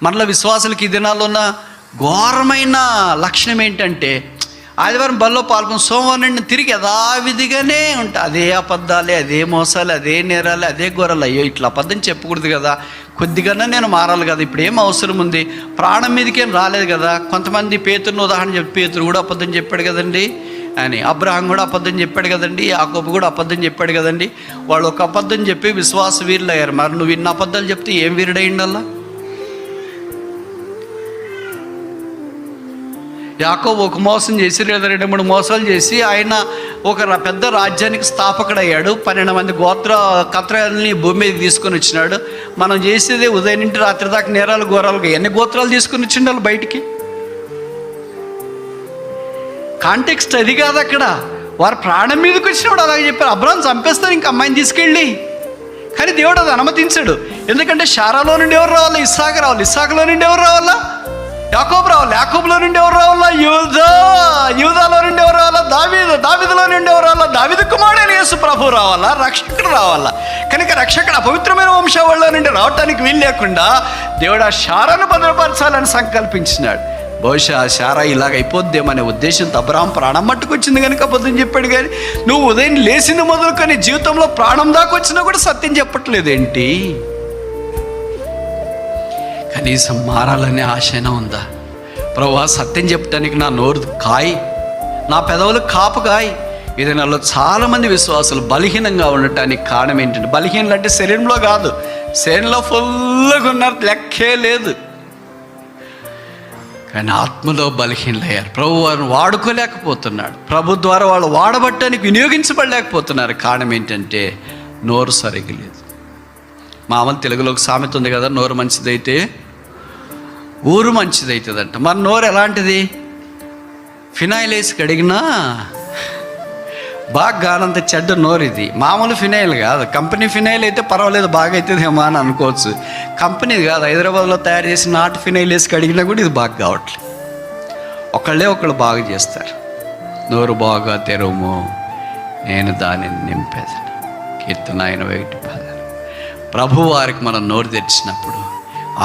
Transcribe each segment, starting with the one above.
మనలో విశ్వాసులకి ఈ దినాల్లో ఉన్న ఘోరమైన లక్షణం ఏంటంటే, ఆదివారం బల్లో పాల్గొని సోమవారం నుండి తిరిగి యథావిధిగానే ఉంటాయి. అదే అబద్ధాలే, అదే మోసాలు, అదే నేరాలు, అదే గొర్రెలు. అయ్యో ఇట్లా అబద్ధం చెప్పకూడదు కదా, కొద్దిగానే నేను మారాలి కదా, ఇప్పుడు ఏం అవసరం ఉంది, ప్రాణం మీదకేం రాలేదు కదా. కొంతమంది పేతురుని ఉదాహరణ చెప్పి, పేతురు కూడా అబద్ధం చెప్పాడు కదండి అని, అబ్రహాం కూడా అబద్ధం చెప్పాడు కదండి, యాకోబు కూడా అబద్ధం చెప్పాడు కదండి. వాళ్ళు ఒక అబద్ధం చెప్పి విశ్వాస వీరులు అయ్యారు. మరి నువ్వు ఇన్ని అబద్ధాలు చెప్తే ఏం వీరుడైండల్లా? యాకోబు ఒక మోసం చేసి లేదా 2-3 మోసాలు చేసి ఆయన ఒక పెద్ద రాజ్యానికి స్థాపకుడయ్యాడు. 12 మంది గోత్ర కత్రాలని భూమి మీద తీసుకొని వచ్చినాడు. మనం చేసేది ఉదయం నుండి రాత్రి దాకా నేరాలు ఘోరాలుగా ఎన్ని గోత్రాలు తీసుకొని వచ్చిండు వాళ్ళు బయటికి? కాంటెక్స్ట్ అది కాదు అక్కడ. వారు ప్రాణం మీదకి వచ్చినప్పుడు అలాగే చెప్పారు, అబ్రహాం చంపేస్తారు ఇంక అమ్మాయిని తీసుకెళ్ళి. కానీ దేవుడు అది అనుమతించాడు. ఎందుకంటే శారాలో నుండి ఎవరు రావాలా? ఇస్సాకు రావాలి. ఇస్సాకులో నుండి ఎవరు రావాలా? యాకోబు రావాలి. యాకోబులో నుండి ఎవరు రావాలా? యూదాలో నుండి ఎవరు రావాలా? దావీదులో నుండి ఎవరు రావాలా? దావీదు కుమారుడైన యేసు ప్రభు రావాలా? రక్షకుడు రావాలా? కనుక రక్షకుడు అపవిత్రమైన వంశావళిలో నుండి రావటానికి వీలు లేకుండా దేవుడు ఆ శారాను భద్రపరచాలని సంకల్పించినాడు. బహుశా ఆ శారా ఇలాగ అయిపోద్దేమనే ఉద్దేశంతో అబ్రహాం ప్రాణం మట్టుకొచ్చింది కనుక అబద్ధం చెప్పాడు. కానీ నువ్వు ఉదయం లేచింది మొదలుకొని జీవితంలో ప్రాణం దాకా వచ్చినా కూడా సత్యం చెప్పట్లేదేంటి? కనీసం మారాలనే ఆశైనా ఉందా? ప్రభువా, సత్యం చెప్పడానికి నా నోరు కాయి, నా పెదవులు కాపు కాయి. ఇది నాలో చాలామంది విశ్వాసులు బలహీనంగా ఉండటానికి కారణం ఏంటంటే, బలహీనలు అంటే శరీరంలో కాదు, శరీరంలో ఫుల్గా ఉన్నారు, లెక్కే లేదు. కానీ ఆత్మలో బలహీనలయ్యారు. ప్రభు వారిని వాడుకోలేకపోతున్నాడు. ప్రభు ద్వారా వాళ్ళు వాడబట్టడానికి వినియోగించబడలేకపోతున్నారు. కారణం ఏంటంటే నోరు సరిగ్గా లేదు. మామూలు తెలుగులో ఒక సామెత ఉంది కదా, నోరు మంచిదైతే ఊరు మంచిదవుతుందంట. మన నోరు ఎలాంటిది? ఫినాయిల్ వేసి కడిగినా బాగా గానంత చెడ్డ నోరు ఇది. మామూలు ఫినాయిల్ కాదు, కంపెనీ ఫినాయిల్ అయితే పర్వాలేదు, బాగా అవుతుందేమో అని అనుకోవచ్చు. కంపెనీది కాదు, హైదరాబాద్లో తయారు చేసిన నాటు ఫినాయిల్ వేసి కడిగినా కూడా ఇది బాగా కావట్లేదు. ఒకళ్ళు బాగా చేస్తారు. నోరు బాగా తెరవము, నేను దానిని నింపేదను. కీర్తన 81:10. ప్రభు వారికి మనం నోరు తెరిచినప్పుడు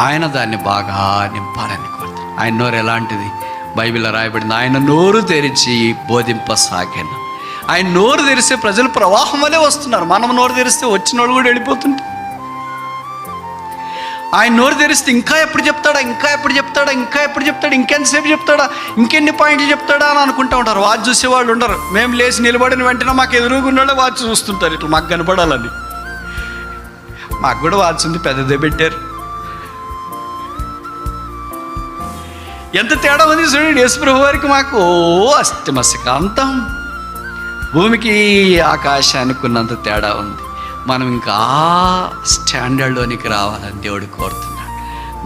ఆయన దాన్ని బాగా నింపాలని కోరుతాడు. ఆయన నోరు ఎలాంటిది? బైబిల్లో రాయబడింది, ఆయన నోరు తెరిచి బోధింపసాగాను. ఆయన నోరు తెరిస్తే ప్రజలు ప్రవాహం వలె వస్తున్నారు. మనం నోరు తెరిస్తే వచ్చిన వాళ్ళు కూడా వెళ్ళిపోతుంటారు. ఆయన నోరు తెరిస్తే ఇంకా ఎప్పుడు చెప్తాడా, ఇంకా ఎప్పుడు చెప్తాడా, ఇంకా ఎప్పుడు చెప్తాడా, ఇంకెంతసేపు చెప్తాడా, ఇంకెన్ని పాయింట్లు చెప్తాడా అని అనుకుంటూ ఉంటారు. వాచ్ చూసేవాళ్ళు ఉండరు. మేము లేచి నిలబడిన వెంటనే మాకు ఎదురుగుండా వాచ్ చూస్తుంటారు, ఇట్లా మాకు కనపడాలని. మాకు కూడా వాచ్ ఉంది, పెద్దదే పెట్టారు. ఎంత తేడా ఉంది చూడండి. యేసుప్రభు వారికి మాకు అస్తమస్యకాంతం, భూమికి ఆకాశానికి ఉన్నంత తేడా ఉంది. మనం ఇంకా స్టాండర్డ్లోనికి రావాలని దేవుడు కోరుతున్నాడు.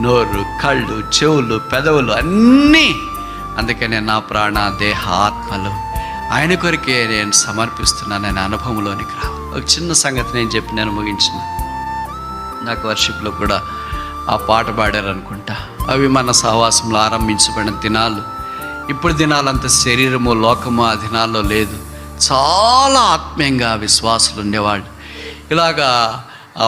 నోరు, కళ్ళు, చెవులు, పెదవులు అన్నీ. అందుకనే నా ప్రాణ దేహ ఆత్మలు ఆయన కొరికే నేను సమర్పిస్తున్నాను అనే అనుభవంలోనికి రావాలి. ఒక చిన్న సంగతి నేను చెప్పి నేను ముగించిన. నాకు వర్షిప్లో కూడా ఆ పాట పాడారు అనుకుంటా. అవి మన సహవాసంలో ఆరంభించబడిన దినాలు. ఇప్పుడు దినాలంత శరీరము లోకము ఆ దినాల్లో లేదు. చాలా ఆత్మీయంగా విశ్వాసులు ఉండేవాళ్ళు. ఇలాగా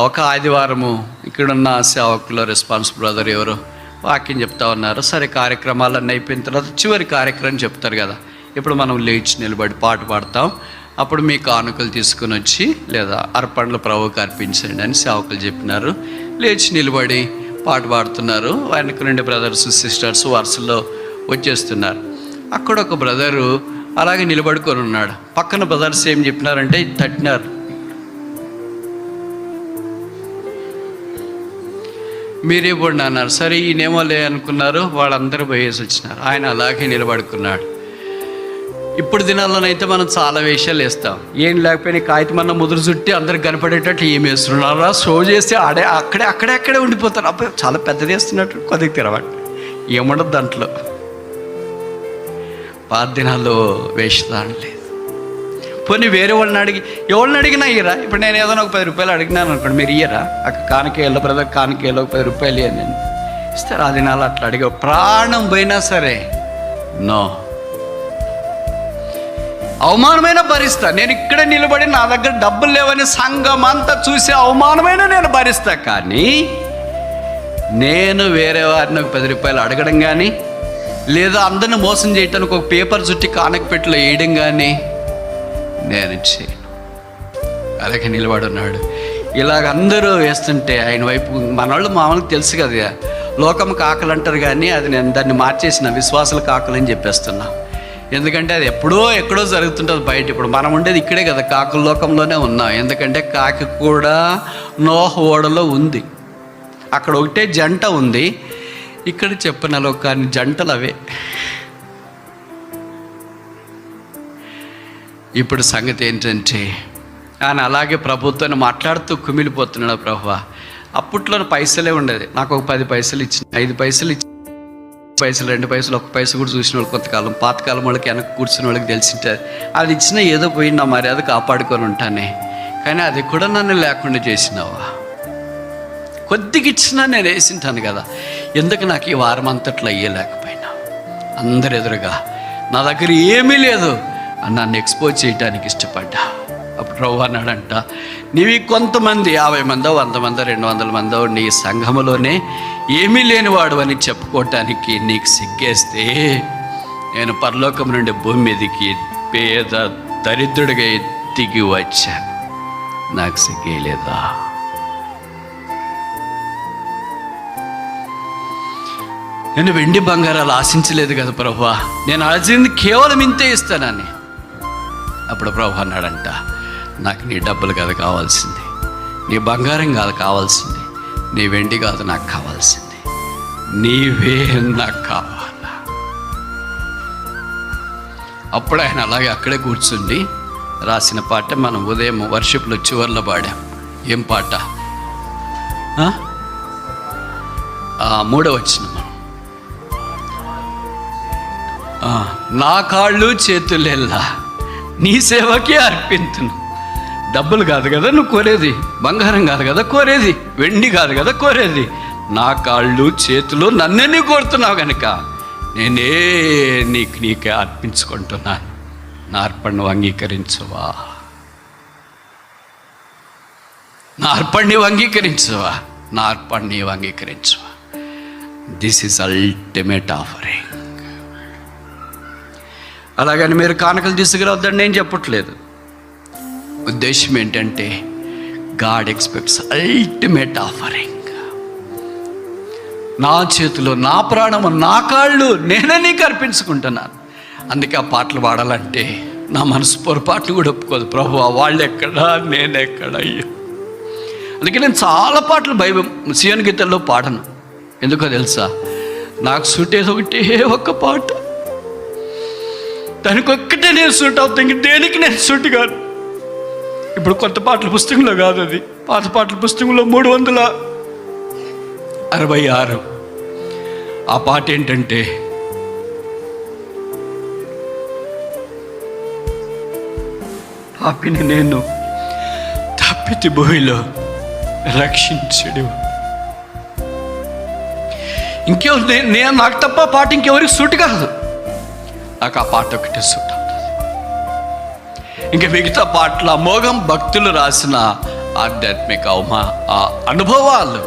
ఒక ఆదివారము ఇక్కడున్న సేవకులో రెస్పాన్సిబుల్ బ్రదర్ ఎవరో వాక్యం చెప్తా ఉన్నారు. సరే, కార్యక్రమాలన్నీ అయిపోయిన తర్వాత చివరి కార్యక్రమం చెప్తారు కదా, ఇప్పుడు మనం లేచి నిలబడి పాట పాడతాం, అప్పుడు మీ కానుకలు తీసుకుని వచ్చి లేదా అర్పణలు ప్రభువుకి అర్పించండి అని సేవకులు చెప్పినారు. లేచి నిలబడి పాట పాడుతున్నారు. వెనక నుండి బ్రదర్స్ సిస్టర్స్ వరుసలో వచ్చేస్తున్నారు. అక్కడ ఒక బ్రదరు అలాగే నిలబడుకొని ఉన్నాడు. పక్కన బ్రదర్స్ ఏం చెప్పినారంటే తట్టినారు. మీరే పడిన అన్నారు. సరే ఈయనేమోలే అనుకున్నారు. వాళ్ళందరూ పోయేసి వచ్చినారు. ఆయన అలాగే నిలబడుకున్నాడు. ఇప్పుడు దినాల్లోనైతే మనం చాలా వేషాలు వేస్తాం. ఏం లేకపోయినా కాగితమన్నా ముదురు చుట్టి అందరికి కనపడేటట్టు ఏం వేస్తున్నారా, షో చేస్తే అక్కడే ఉండిపోతారు. అప్పుడు చాలా పెద్దది వేస్తున్నట్టు కొద్దిగా తిరగబడి ఏముండదు దాంట్లో. పాత దినాల్లో వేషధారణ లేదు. పోనీ వేరే ఎవరిని అడిగినా ఇయ్యరా. ఇప్పుడు నేను ఏదైనా ఒక 10 రూపాయలు అడిగినాను అనుకోండి, మీరు ఇయ్యరా? అక్కడ కానికేళ్ళ బ్రదర్ కానికేళ్ళ ఒక 10 రూపాయలు ఇవ్వండి ఇస్తారు. ఆ దినాలు అట్లా అడిగా ప్రాణం పోయినా సరే నో, అవమానమైన భరిస్తా. నేను ఇక్కడే నిలబడి నా దగ్గర డబ్బులు లేవని సంఘం అంతా చూసి అవమానమైన నేను భరిస్తా. కానీ నేను వేరే వారిని ఒక 10 రూపాయలు అడగడం కానీ, లేదా అందరిని మోసం చేయటానికి ఒక పేపర్ చుట్టి కానకపెట్టులో వేయడం కానీ నేను చేయను. అలాగే నిలబడున్నాడు. ఇలాగ అందరూ వేస్తుంటే ఆయన వైపు మనవాళ్ళు మామూలుగా తెలుసు కదా, లోకం కాకలు అంటారు కానీ అది నేను దాన్ని మార్చేసిన విశ్వాసుల కాకలు అని చెప్పేస్తున్నా. ఎందుకంటే అది ఎక్కడో జరుగుతుంటుంది బయట. ఇప్పుడు మనం ఉండేది ఇక్కడే కదా, కాకుల లోకంలోనే ఉన్నాం. ఎందుకంటే కాకి కూడా నోహ ఓడలో ఉంది. అక్కడ ఒకటే జంట ఉంది, ఇక్కడ చెప్పిన లోకాన్ని జంటలు అవే. ఇప్పుడు సంగతి ఏంటంటే ఆయన అలాగే ప్రభుత్వాన్ని మాట్లాడుతూ కుమిలిపోతున్నాడు. ప్రభువా, అప్పట్లో పైసలే ఉండేది. నాకు ఒక 10 పైసలు ఇచ్చిన, 5 పైసలు ఇచ్చిన, పైసలు 2 పైసలు 1 పైసలు కూడా చూసిన వాళ్ళు కొంతకాలం, పాతకాలం వాళ్ళకి వెనక కూర్చున్న వాళ్ళకి తెలిసింటారు. అది ఇచ్చినా ఏదో పోయి నా మర్యాద కాపాడుకొని ఉంటానే, కానీ అది కూడా నన్ను లేకుండా చేసినావా? కొద్దిగా ఇచ్చినా నేను వేసింటాను కదా, ఎందుకు నాకు ఈ వారం అంతట్లో అయ్యేలేకపోయినా? అందరు ఎదురుగా నా దగ్గర ఏమీ లేదు అని నన్ను ఎక్స్పోజ్ చేయడానికి ఇష్టపడ్డా. అప్పుడు ప్రభు అన్నాడంట, నీవి కొంతమంది 50 మందో 100 మందో 200 మందో నీ సంఘములోనే ఏమీ లేనివాడు అని చెప్పుకోవటానికి నీకు సిగ్గేస్తే, నేను పరలోకం నుండి భూమి మీదకి పేద దరిద్రుడిగా దిగి వచ్చాను, నాకు సిగ్గేలేదా? నేను వెండి బంగారాలు ఆశించలేదు కదా ప్రభువా, నేను ఆశించింది కేవలం ఇంతే ఇస్తానని. అప్పుడు ప్రభు అన్నాడంట, నాకు నీ డబ్బులు కాదు కావాల్సింది, నీ బంగారం కాదు కావాల్సింది, నీ వెండి కాదు నాకు కావాల్సింది, నీవే నాకు కావాలా. అప్పుడు ఆయన అలాగే అక్కడే కూర్చుండి రాసిన పాట మనం ఉదయం వర్షిప్లో చివర్లో పాడాం. ఏం పాట? 3వ వచనం. నా కాళ్ళు చేతులెల్లా నీ సేవకే అర్పింతును. డబ్బులు కాదు కదా నువ్వు కోరేది, బంగారం కాదు కదా కోరేది, వెండి కాదు కదా కోరేది, నా కాళ్ళు చేతులు నన్నే నీ కోరుతున్నావు కనుక నేనే నీకే అర్పించుకుంటున్నాను. నా అర్పణను అంగీకరించవా? నా అర్పణని అంగీకరించవా? నా అర్పణని అంగీకరించవా? This is ultimate offering. అలాగని మీరు కానుకలు తీసుకురావద్దని నేను చెప్పట్లేదు. ఉద్దేశం ఏంటంటే గాడ్ ఎక్స్పెక్ట్స్ అల్టిమేట్ ఆఫరింగ్. నా చేతులు, నా ప్రాణము, నా కాళ్ళు నేనే నీకు అర్పించుకుంటున్నాను. అందుకే ఆ పాటలు పాడాలంటే నా మనసు పొరపాట్లు కూడా ఒప్పుకోదు. ప్రభువా, వాళ్ళు ఎక్కడా నేనెక్కడ? అయ్యో, అందుకే నేను చాలా పాటలు బైబిల్ సియోను గీతాల్లో పాడను. ఎందుకో తెలుసా? నాకు సూటేది ఒకటే ఒక్క పాట, దానికి ఒక్కటే నేను సూట్ అవుతాను, దేనికి నేను సూట్ కాదు. ఇప్పుడు కొత్త పాటల పుస్తకంలో కాదు, అది పాత పాటల పుస్తకంలో 366. ఆ పాట ఏంటంటే, పాపిని నేను తప్పితి భూమిలో రక్షించడు. నేను నాకు తప్ప పాట ఇంకెవరికి సూట్ కాదు, నాకు ఆ పాట ఒకటే సూట్ అవుతుంది. ఇంకా మిగతా పాటల అమోఘం భక్తులు రాసిన ఆధ్యాత్మిక అనుభవాలు,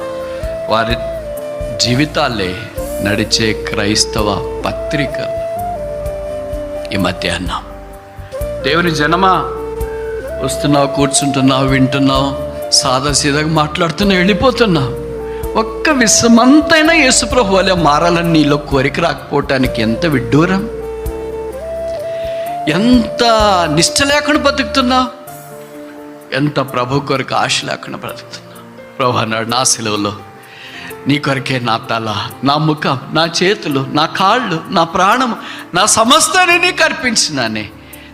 వారి జీవితాలే నడిచే క్రైస్తవ పత్రిక. ఈ మధ్యాహ్నం దేవుని జనమా, వస్తున్నావు, కూర్చుంటున్నావు, వింటున్నావు, సాదాసీదాగా మాట్లాడుతున్నావు, వెళ్ళిపోతున్నావు. ఒక్క విశ్వమంతైనా యేసుప్రభు వలె మారాలని నీలో కోరిక రాకపోవటానికి ఎంత విడ్డూరం, ఎంత నిష్ట లేకుండా బతుకుతున్నావు, ఎంత ప్రభు కొరకు ఆశ లేకుండా బ్రతుకుతున్నావు. ప్రభు అన్నాడు, నా సెలవులో నీ కొరకే నా తల, నా ముఖం, నా చేతులు, నా కాళ్ళు, నా ప్రాణము, నా సమస్తాన్ని నీకు అర్పించినానే.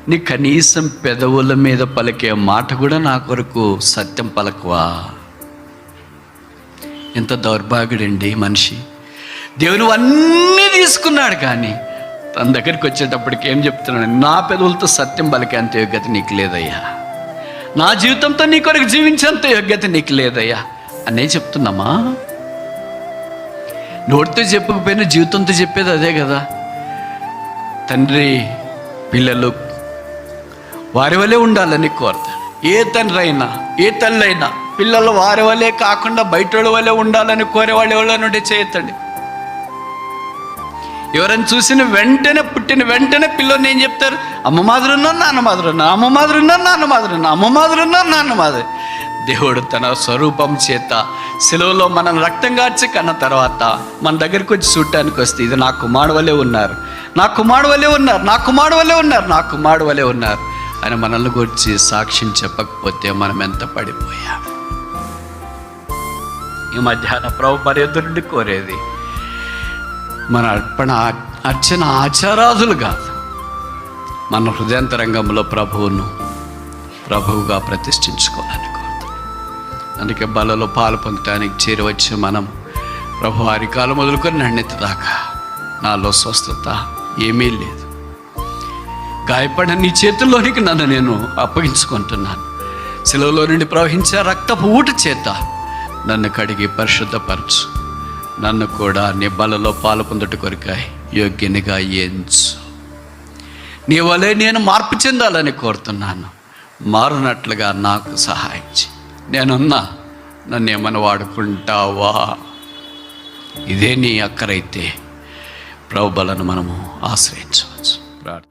నీ కనీసం పెదవుల మీద పలికే మాట కూడా నా కొరకు సత్యం పలకవా? ఎంత దౌర్భాగ్యుడండి మనిషి. దేవుని అన్నీ తీసుకున్నాడు, కానీ తన దగ్గరికి వచ్చేటప్పటికి ఏం చెప్తున్నాడు? నా పెదవులతో సత్యం పలికే అంత యోగ్యత నీకు లేదయ్యా, నా జీవితంతో నీ కొరకు జీవించేంత యోగ్యత నీకు లేదయ్యా అనే చెప్తున్నామా? నోటితో చెప్పకపోయినా జీవితంతో చెప్పేది అదే కదా. తండ్రి పిల్లలు వారి వలె ఉండాలని కోరుతాడు. ఏ తండ్రి అయినా, ఏ తల్లి అయినా పిల్లలు వారి వల్లే కాకుండా బయట వాళ్ళ వల్లే ఉండాలని కోరేవాళ్ళు ఎవరైనా ఉంటే చేయొద్దండి. ఎవరైనా చూసిన వెంటనే, పుట్టిన వెంటనే పిల్లల్ని ఏం చెప్తారు? అమ్మ మాదిరి ఉన్నారు, నాన్న మాదిరి ఉన్నారు, అమ్మ మాదిరి ఉన్నారు, నాన్న మాదిరి ఉన్నారు, అమ్మ మాదిరి ఉన్నారు, నాన్న మాదిరి. దేవుడు తన స్వరూపం చేత సిలువలో మనం రక్తం కార్చి కన్న తర్వాత మన దగ్గరికి వచ్చి చూడటానికి వస్తే, ఇది నా కుమారుడు వలె ఉన్నారు, నా కుమారుడు వలె ఉన్నారు, నా కుమారుడు వలె ఉన్నారు, నా కుమారుడు వలె ఉన్నారు అని మనల్ని గురించి సాక్ష్యం చెప్పకపోతే మనం ఎంత పడిపోయాం. ఈ మధ్యాహ్న ప్రభు మరి ఎదురుండి కోరేది మన అర్చన ఆచారాదులు కాదు, మన హృదయాంతరంగంలో ప్రభువుగా ప్రతిష్ఠించుకోవాలని కోరుతున్నాం. అందుకే బలలో పాలు పొందటానికి చేరవచ్చి మనం ప్రభు అరికాలు మొదలుకొని నన్నెత్తి దాకా నాలో స్వస్థత ఏమీ లేదు, గాయపడిన నీ చేతుల్లోనికి నన్ను నేను అప్పగించుకుంటున్నాను. శిలువలో నుండి ప్రవహించే రక్తపు ఊట చేత నన్ను కడిగి పరిశుద్ధపరచు, నన్ను కూడా నీ బలలో పాలు పొందుట కొరకాయి యోగ్యునిగా ఎంచు. నీ వలె నేను మార్పు చెందాలని కోరుతున్నాను. మారునట్లుగా నాకు సహాయం చేయి. నేనున్నా, నన్ను ఏమైనా వాడుకుంటావా? ఇదే నీ అక్కరైతే ప్రభు బలను మనము ఆశ్రయించవచ్చు. ప్రార్థన.